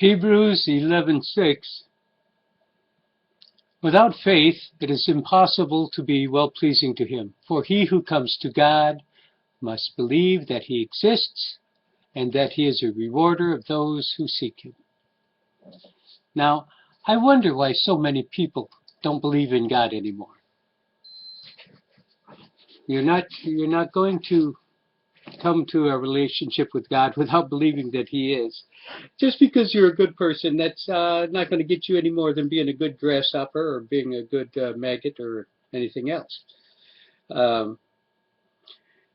Hebrews 11:6. Without faith, it is impossible to be well-pleasing to him. For he who comes to God must believe that he exists and that he is a rewarder of those who seek him. Now, I wonder why so many people don't believe in God anymore. You're not going to come to a relationship with God without believing that he is. Just because you're a good person, that's not going to get you any more than being a good grasshopper or being a good maggot or anything else.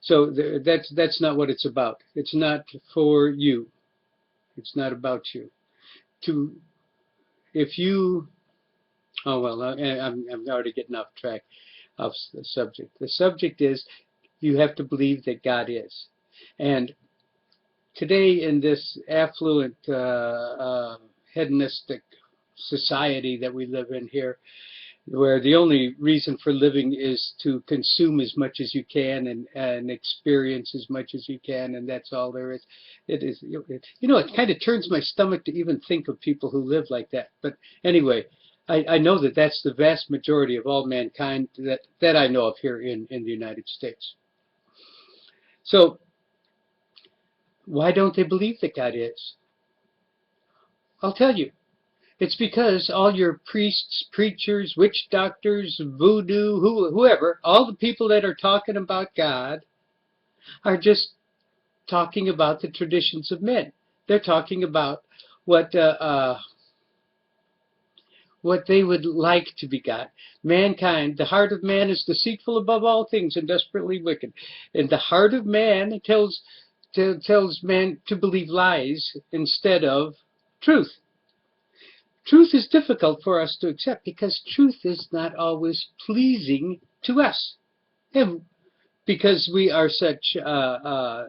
So that's not what it's about. It's not for you. It's not about you. I'm already getting off track of the subject. The subject is you have to believe that God is. And today in this affluent, hedonistic society that we live in here, where the only reason for living is to consume as much as you can and experience as much as you can, and that's all there is. It kind of turns my stomach to even think of people who live like that. But anyway, I know that that's the vast majority of all mankind that I know of here in the United States. So why don't they believe that God is? I'll tell you. It's because all your priests, preachers, witch doctors, voodoo, whoever, all the people that are talking about God are just talking about the traditions of men. They're talking about what they would like to be God. Mankind, the heart of man is deceitful above all things and desperately wicked. And the heart of man tells man to believe lies instead of truth. Truth is difficult for us to accept because truth is not always pleasing to us. And because we are such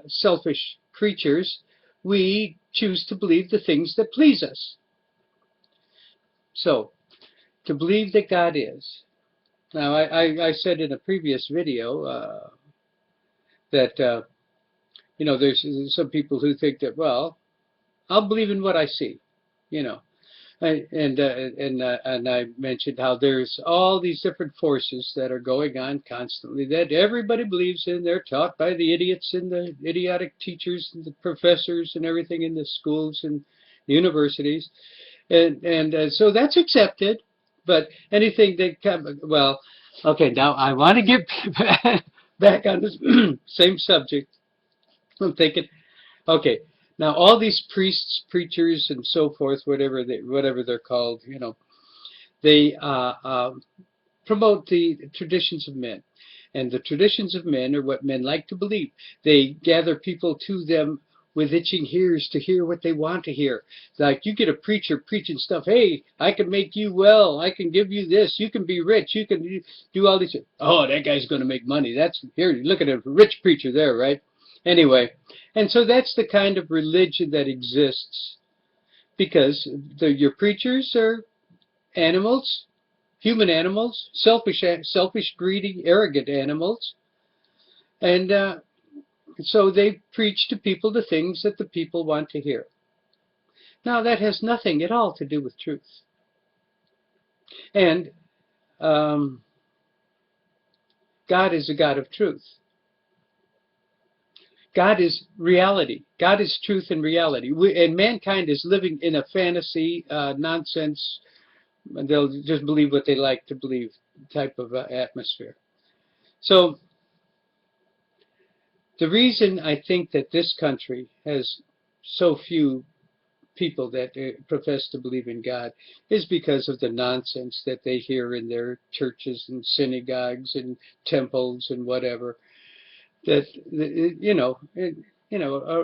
selfish creatures, we choose to believe the things that please us. So, to believe that God is. Now, I said in a previous video that, there's some people who think that, well, I'll believe in what I see, And I mentioned how there's all these different forces that are going on constantly that everybody believes in. They're taught by the idiots and the idiotic teachers and the professors and everything in the schools and universities. And so that's accepted. But anything that okay, now I want to get back on this same subject. I'm thinking, okay, now all these priests, preachers, and so forth, whatever they're called, they promote the traditions of men, and the traditions of men are what men like to believe. They gather people to them with itching ears to hear what they want to hear. Like you get a preacher preaching stuff. Hey, I can make you well. I can give you this. You can be rich. You can do all these. Oh, that guy's going to make money. That's here. Look at a rich preacher there, right? Anyway, and so that's the kind of religion that exists because your preachers are animals, human animals, selfish, greedy, arrogant animals, and so they preach to people the things that the people want to hear. Now that has nothing at all to do with truth. And God is a God of truth. God is reality. God is truth and reality. And mankind is living in a fantasy, nonsense, and they'll just believe what they like to believe type of atmosphere. So the reason I think that this country has so few people that profess to believe in God is because of the nonsense that they hear in their churches and synagogues and temples and whatever. That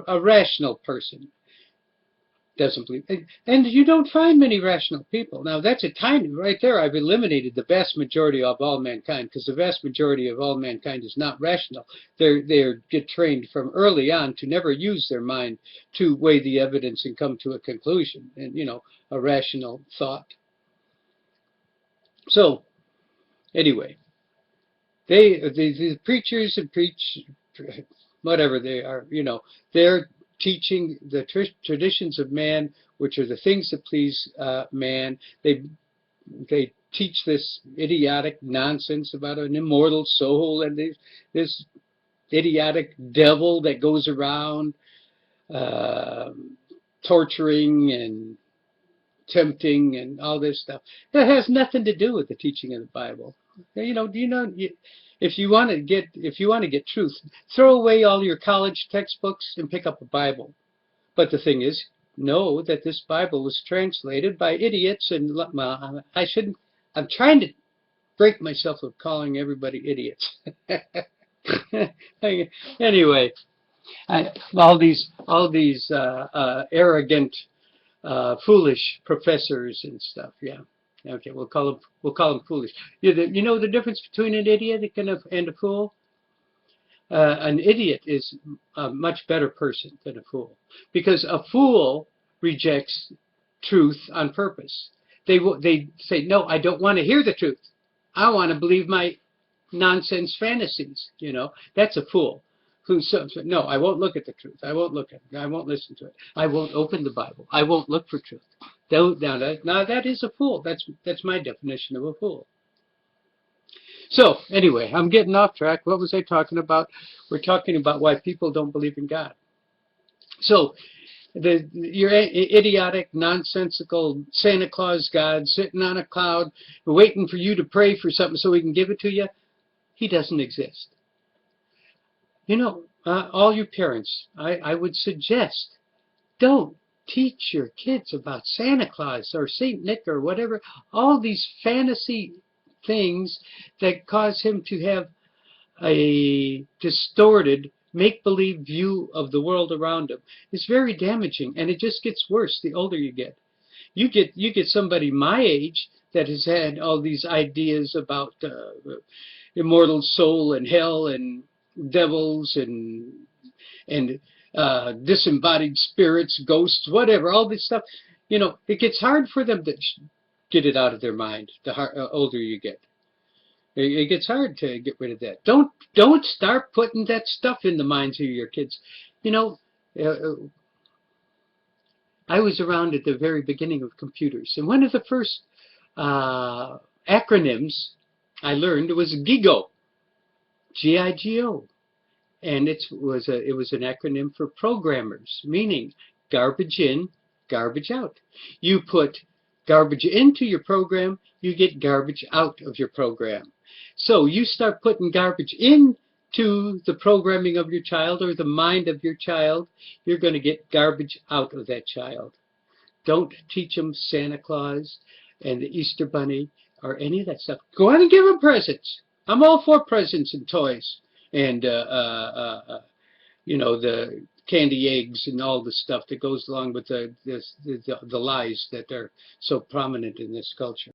a rational person doesn't believe, and you don't find many rational people. Now that's a tiny right there. I've eliminated the vast majority of all mankind because the vast majority of all mankind is not rational. They get trained from early on to never use their mind to weigh the evidence and come to a conclusion and a rational thought. So anyway, the preachers and preach whatever they are, they're teaching the traditions of man, which are the things that please man. They teach this idiotic nonsense about an immortal soul and this idiotic devil that goes around torturing and tempting and all this stuff. That has nothing to do with the teaching of the Bible. If you want to get truth, throw away all your college textbooks and pick up a Bible. But the thing is, know that this Bible was translated by idiots, and I shouldn't. I'm trying to break myself of calling everybody idiots. Anyway, all these arrogant, foolish professors and stuff. Yeah. Okay, we'll call them foolish. You know the difference between an idiot and a fool? An idiot is a much better person than a fool, because a fool rejects truth on purpose. They say, no, I don't want to hear the truth. I want to believe my nonsense fantasies. That's a fool. Who says, no, I won't look at the truth. I won't look at it. I won't listen to it. I won't open the Bible. I won't look for truth. Now that is a fool. That's my definition of a fool. So anyway, I'm getting off track. What was I talking about? We're talking about why people don't believe in God. So your idiotic, nonsensical Santa Claus God sitting on a cloud waiting for you to pray for something so he can give it to you, he doesn't exist. All you parents, I would suggest, don't teach your kids about Santa Claus or Saint Nick or whatever, all these fantasy things that cause him to have a distorted, make-believe view of the world around him. It's very damaging, and it just gets worse the older you get. You get somebody my age that has had all these ideas about immortal soul and hell and devils and disembodied spirits, ghosts, whatever, all this stuff. It gets hard for them to get it out of their mind the older you get. It gets hard to get rid of that. Don't start putting that stuff in the minds of your kids. I was around at the very beginning of computers, and one of the first acronyms I learned was GIGO, G-I-G-O, and it was an acronym for programmers, meaning garbage in, garbage out. You put garbage into your program, you get garbage out of your program. So you start putting garbage into the programming of your child or the mind of your child, you're going to get garbage out of that child. Don't teach them Santa Claus and the Easter Bunny or any of that stuff. Go on and give them presents. I'm all for presents and toys and the candy eggs and all the stuff that goes along with the lies that are so prominent in this culture.